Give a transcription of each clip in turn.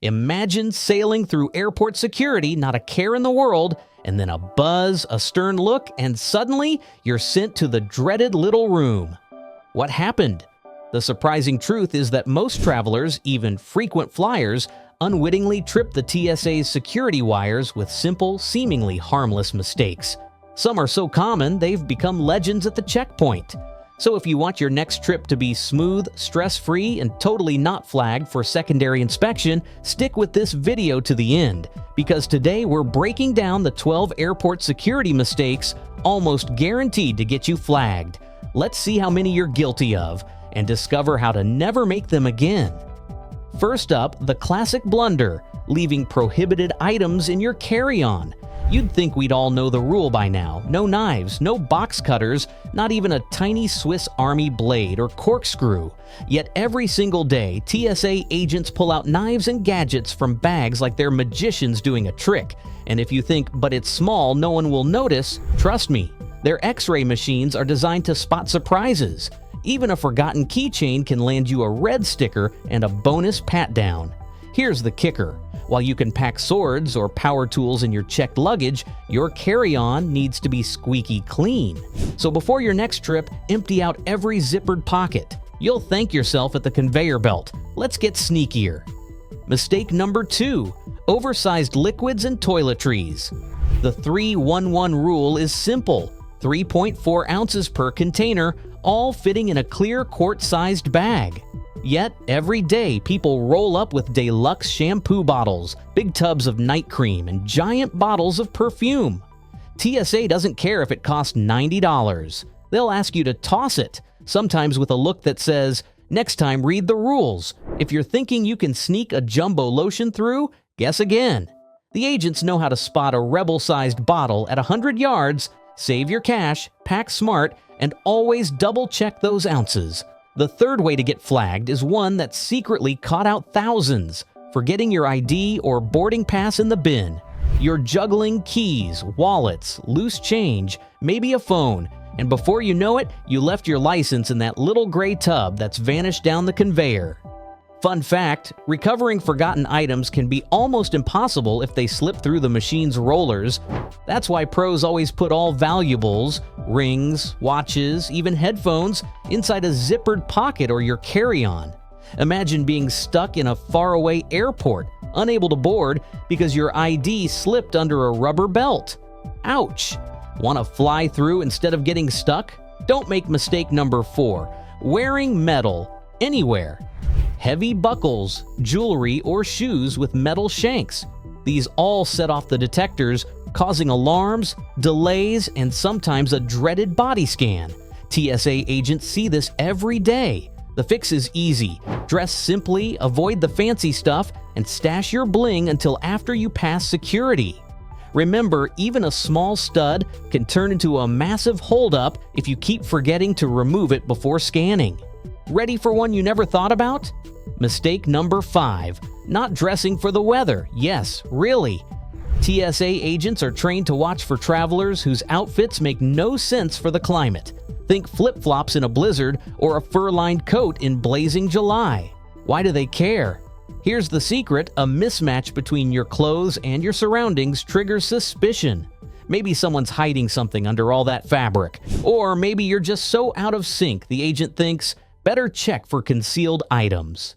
Imagine sailing through airport security, not a care in the world, and then a buzz, a stern look, and suddenly you're sent to the dreaded little room. What happened? The surprising truth is that most travelers, even frequent flyers, unwittingly trip the TSA's security wires with simple, seemingly harmless mistakes. Some are so common, they've become legends at the checkpoint. So if you want your next trip to be smooth, stress-free, and totally not flagged for secondary inspection, stick with this video to the end, because today we're breaking down the 12 airport security mistakes almost guaranteed to get you flagged. Let's see how many you're guilty of, and discover how to never make them again. First up, the classic blunder, leaving prohibited items in your carry-on. You'd think we'd all know the rule by now. No knives, no box cutters, not even a tiny Swiss Army blade or corkscrew. Yet every single day, TSA agents pull out knives and gadgets from bags like they're magicians doing a trick. And if you think, but it's small, no one will notice, trust me, their X-ray machines are designed to spot surprises. Even a forgotten keychain can land you a red sticker and a bonus pat-down. Here's the kicker. While you can pack swords or power tools in your checked luggage, your carry-on needs to be squeaky clean. So before your next trip, empty out every zippered pocket. You'll thank yourself at the conveyor belt. Let's get sneakier. Mistake number 2, oversized liquids and toiletries. The 3-1-1 rule is simple. 3.4 ounces per container, all fitting in a clear quart-sized bag. Yet, every day, people roll up with deluxe shampoo bottles, big tubs of night cream, and giant bottles of perfume. TSA doesn't care if it costs $90. They'll ask you to toss it, sometimes with a look that says, "Next time, read the rules. If you're thinking you can sneak a jumbo lotion through, guess again." The agents know how to spot a rebel-sized bottle at 100 yards, save your cash, pack smart, and always double-check those ounces. The third way to get flagged is one that secretly caught out thousands, forgetting your ID or boarding pass in the bin. You're juggling keys, wallets, loose change, maybe a phone, and before you know it, you left your license in that little gray tub that's vanished down the conveyor. Fun fact, recovering forgotten items can be almost impossible if they slip through the machine's rollers. That's why pros always put all valuables, rings, watches, even headphones, inside a zippered pocket or your carry-on. Imagine being stuck in a faraway airport, unable to board because your ID slipped under a rubber belt. Ouch! Want to fly through instead of getting stuck? Don't make mistake number 4, wearing metal anywhere. Heavy buckles, jewelry, or shoes with metal shanks. These all set off the detectors, causing alarms, delays, and sometimes a dreaded body scan. TSA agents see this every day. The fix is easy. Dress simply, avoid the fancy stuff, and stash your bling until after you pass security. Remember, even a small stud can turn into a massive holdup if you keep forgetting to remove it before scanning. Ready for one you never thought about? Mistake number 5, not dressing for the weather. Yes, really. TSA agents are trained to watch for travelers whose outfits make no sense for the climate. Think flip-flops in a blizzard or a fur-lined coat in blazing July. Why do they care? Here's the secret: a mismatch between your clothes and your surroundings triggers suspicion. Maybe someone's hiding something under all that fabric. Or maybe you're just so out of sync the agent thinks, better check for concealed items.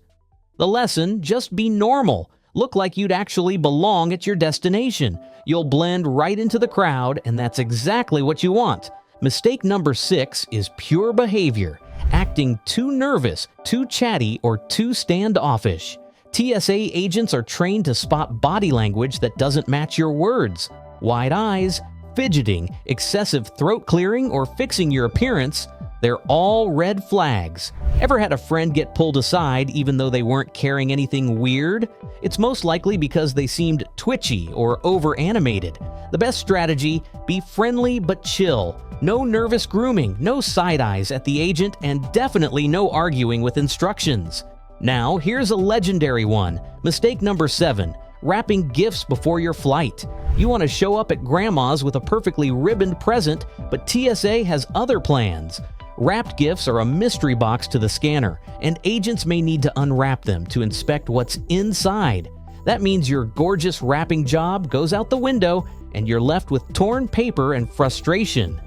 The lesson: just be normal. Look like you'd actually belong at your destination. You'll blend right into the crowd, and that's exactly what you want. Mistake number 6 is pure behavior, acting too nervous, too chatty, or too standoffish. TSA agents are trained to spot body language that doesn't match your words. Wide eyes, fidgeting, excessive throat clearing, or fixing your appearance. They're all red flags. Ever had a friend get pulled aside even though they weren't carrying anything weird? It's most likely because they seemed twitchy or over-animated. The best strategy: be friendly but chill. No nervous grooming, no side eyes at the agent, and definitely no arguing with instructions. Now, here's a legendary one. Mistake number 7, wrapping gifts before your flight. You want to show up at grandma's with a perfectly ribboned present, but TSA has other plans. Wrapped gifts are a mystery box to the scanner, and agents may need to unwrap them to inspect what's inside. That means your gorgeous wrapping job goes out the window and you're left with torn paper and frustration.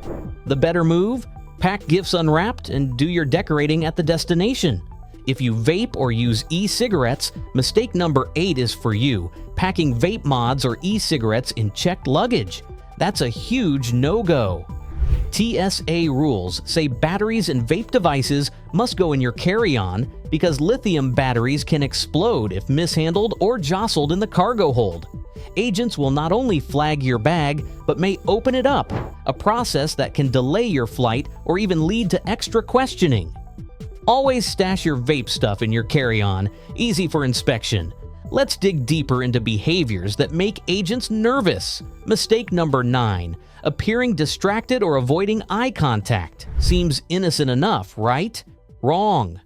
The better move? Pack gifts unwrapped and do your decorating at the destination. If you vape or use e-cigarettes, mistake number 8 is for you, packing vape mods or e-cigarettes in checked luggage. That's a huge no-go. TSA rules say batteries and vape devices must go in your carry-on because lithium batteries can explode if mishandled or jostled in the cargo hold. Agents will not only flag your bag, but may open it up, a process that can delay your flight or even lead to extra questioning. Always stash your vape stuff in your carry-on, easy for inspection. Let's dig deeper into behaviors that make agents nervous. Mistake number 9. Appearing distracted or avoiding eye contact. Seems innocent enough, right? Wrong.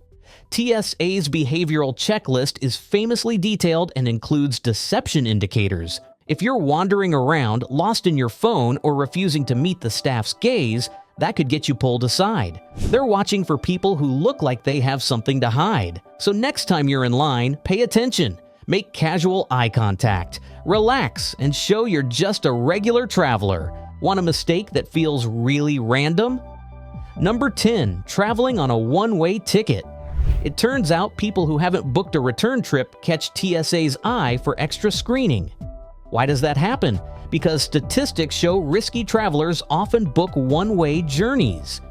TSA's behavioral checklist is famously detailed and includes deception indicators. If you're wandering around, lost in your phone, or refusing to meet the staff's gaze, that could get you pulled aside. They're watching for people who look like they have something to hide. So next time you're in line, pay attention. Make casual eye contact. Relax and show you're just a regular traveler. Want a mistake that feels really random? Number 10. Traveling on a one-way ticket. It turns out people who haven't booked a return trip catch TSA's eye for extra screening. Why does that happen? Because statistics show risky travelers often book one-way journeys.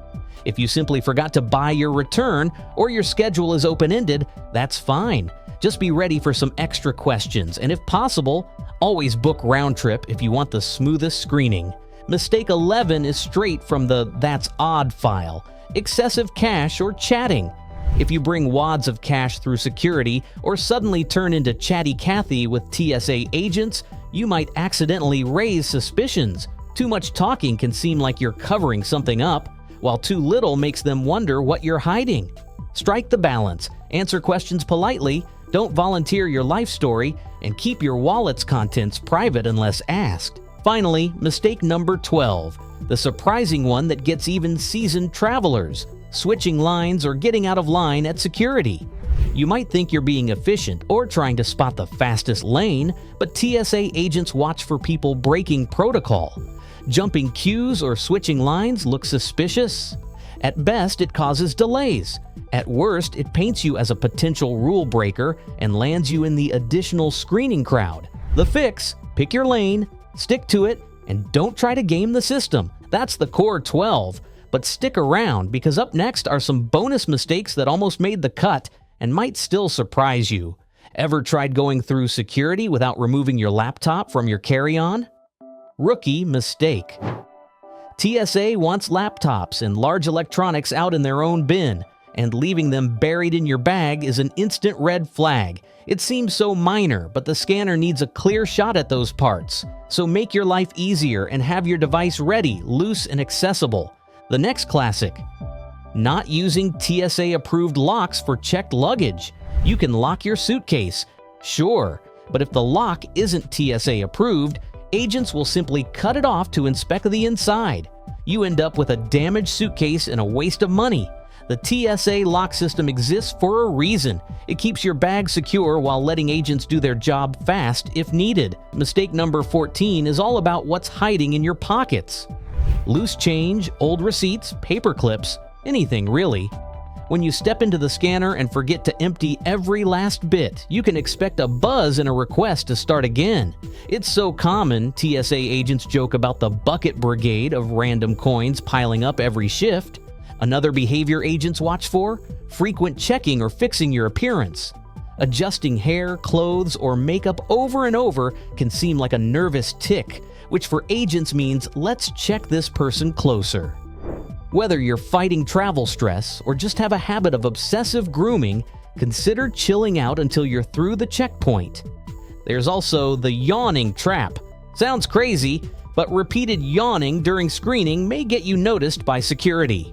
If you simply forgot to buy your return or your schedule is open-ended, that's fine. Just be ready for some extra questions, and if possible, always book round trip if you want the smoothest screening. Mistake 11 is straight from the "that's odd" file: excessive cash or chatting. If you bring wads of cash through security or suddenly turn into Chatty Cathy with TSA agents, you might accidentally raise suspicions. Too much talking can seem like you're covering something up, while too little makes them wonder what you're hiding. Strike the balance, answer questions politely, don't volunteer your life story, and keep your wallet's contents private unless asked. Finally, mistake number 12, the surprising one that gets even seasoned travelers: switching lines or getting out of line at security. You might think you're being efficient or trying to spot the fastest lane, but TSA agents watch for people breaking protocol. Jumping queues or switching lines looks suspicious. At best, it causes delays. At worst, it paints you as a potential rule breaker and lands you in the additional screening crowd. The fix: pick your lane, stick to it, and don't try to game the system. That's the core 12. But stick around, because up next are some bonus mistakes that almost made the cut and might still surprise you. Ever tried going through security without removing your laptop from your carry-on? Rookie mistake. TSA wants laptops and large electronics out in their own bin, and leaving them buried in your bag is an instant red flag. It seems so minor, but the scanner needs a clear shot at those parts. So make your life easier and have your device ready, loose, and accessible. The next classic: not using TSA-approved locks for checked luggage. You can lock your suitcase, sure, but if the lock isn't TSA-approved, agents will simply cut it off to inspect the inside. You end up with a damaged suitcase and a waste of money. The TSA lock system exists for a reason. It keeps your bag secure while letting agents do their job fast if needed. Mistake number 14 is all about what's hiding in your pockets. Loose change, old receipts, paper clips, anything really. When you step into the scanner and forget to empty every last bit, you can expect a buzz and a request to start again. It's so common, TSA agents joke about the bucket brigade of random coins piling up every shift. Another behavior agents watch for: frequent checking or fixing your appearance. Adjusting hair, clothes, or makeup over and over can seem like a nervous tick, which for agents means let's check this person closer. Whether you're fighting travel stress or just have a habit of obsessive grooming, consider chilling out until you're through the checkpoint. There's also the yawning trap. Sounds crazy, but repeated yawning during screening may get you noticed by security.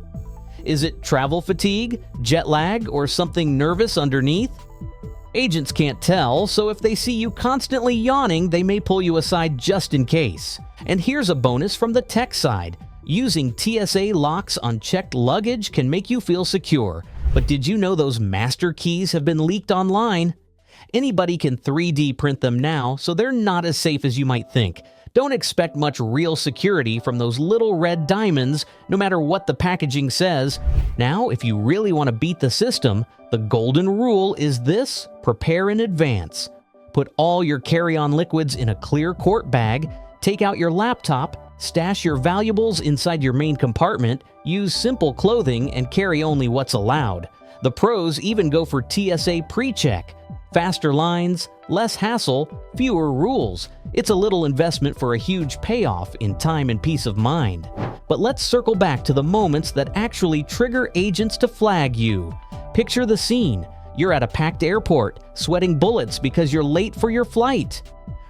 Is it travel fatigue, jet lag, or something nervous underneath? Agents can't tell, so if they see you constantly yawning, they may pull you aside just in case. And here's a bonus from the tech side. Using TSA locks on checked luggage can make you feel secure, but did you know those master keys have been leaked online? Anybody can 3D print them now, so they're not as safe as you might think. Don't expect much real security from those little red diamonds, no matter what the packaging says. Now, if you really want to beat the system, the golden rule is this: prepare in advance. Put all your carry-on liquids in a clear quart bag, take out your laptop, stash your valuables inside your main compartment, use simple clothing, and carry only what's allowed. The pros even go for TSA pre-check. Faster lines, less hassle, fewer rules. It's a little investment for a huge payoff in time and peace of mind. But let's circle back to the moments that actually trigger agents to flag you. Picture the scene. You're at a packed airport, sweating bullets because you're late for your flight.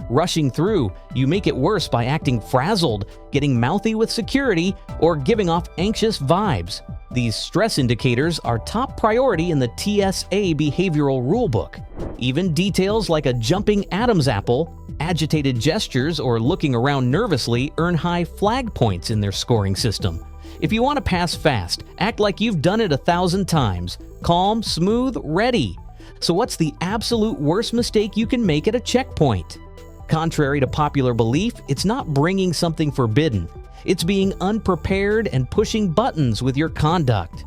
Rushing through, you make it worse by acting frazzled, getting mouthy with security, or giving off anxious vibes. These stress indicators are top priority in the TSA behavioral rulebook. Even details like a jumping Adam's apple, agitated gestures, or looking around nervously earn high flag points in their scoring system. If you want to pass fast, act like you've done it 1,000 times. Calm, smooth, ready. So what's the absolute worst mistake you can make at a checkpoint? Contrary to popular belief, it's not bringing something forbidden. It's being unprepared and pushing buttons with your conduct.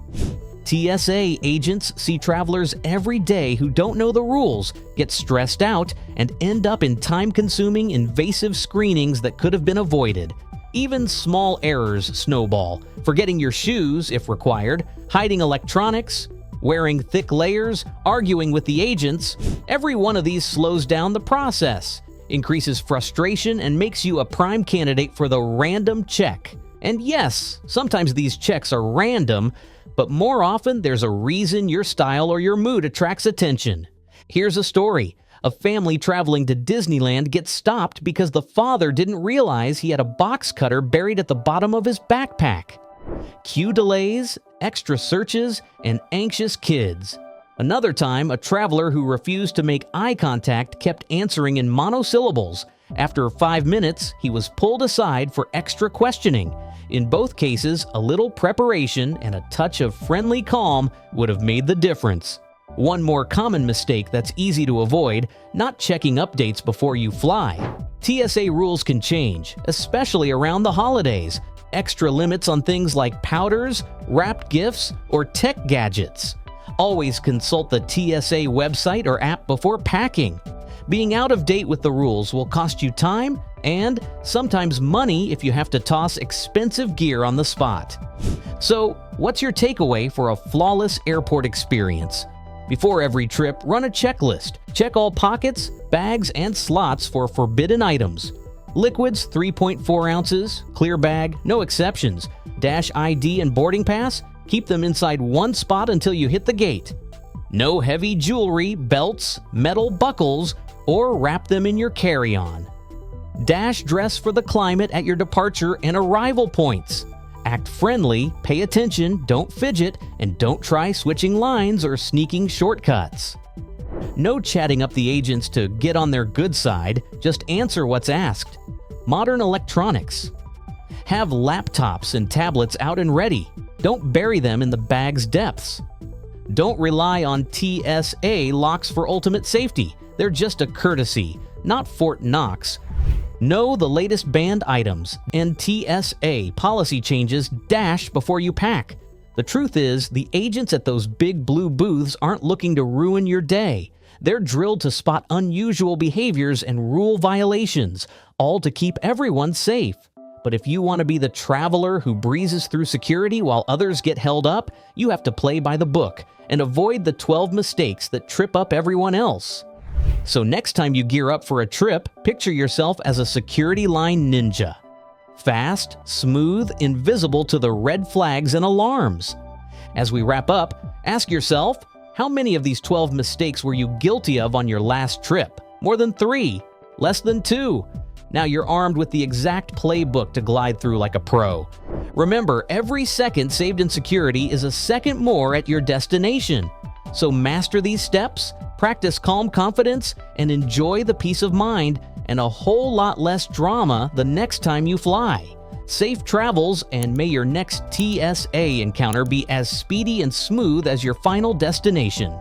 TSA agents see travelers every day who don't know the rules, get stressed out, and end up in time-consuming, invasive screenings that could have been avoided. Even small errors snowball, forgetting your shoes if required, hiding electronics, wearing thick layers, arguing with the agents. Every one of these slows down the process, increases frustration, and makes you a prime candidate for the random check. And yes, sometimes these checks are random, but more often there's a reason your style or your mood attracts attention. Here's a story. A family traveling to Disneyland gets stopped because the father didn't realize he had a box cutter buried at the bottom of his backpack. Queue delays, extra searches, and anxious kids. Another time, a traveler who refused to make eye contact kept answering in monosyllables. After 5 minutes, he was pulled aside for extra questioning. In both cases, a little preparation and a touch of friendly calm would have made the difference. One more common mistake that's easy to avoid: not checking updates before you fly. TSA rules can change, especially around the holidays. Extra limits on things like powders, wrapped gifts, or tech gadgets. Always consult the TSA website or app before packing. Being out of date with the rules will cost you time and sometimes money if you have to toss expensive gear on the spot. So, what's your takeaway for a flawless airport experience? Before every trip, run a checklist. Check all pockets, bags, and slots for forbidden items. Liquids 3.4 ounces, clear bag, no exceptions. Dash ID and boarding pass, keep them inside one spot until you hit the gate. No heavy jewelry, belts, metal buckles, or wrap them in your carry-on. Dash dress for the climate at your departure and arrival points. Act friendly, pay attention, don't fidget, and don't try switching lines or sneaking shortcuts. No chatting up the agents to get on their good side, just answer what's asked. Modern electronics. Have laptops and tablets out and ready. Don't bury them in the bag's depths. Don't rely on TSA locks for ultimate safety. They're just a courtesy, not Fort Knox. Know the latest banned items and TSA policy changes dash before you pack. The truth is, the agents at those big blue booths aren't looking to ruin your day. They're drilled to spot unusual behaviors and rule violations, all to keep everyone safe. But if you want to be the traveler who breezes through security while others get held up, you have to play by the book and avoid the 12 mistakes that trip up everyone else. So next time you gear up for a trip, picture yourself as a security line ninja. Fast, smooth, invisible to the red flags and alarms. As we wrap up, ask yourself, how many of these 12 mistakes were you guilty of on your last trip? More than 3? Less than 2? Now you're armed with the exact playbook to glide through like a pro. Remember, every second saved in security is a second more at your destination. So master these steps, practice calm confidence, and enjoy the peace of mind and a whole lot less drama the next time you fly. Safe travels, and may your next TSA encounter be as speedy and smooth as your final destination.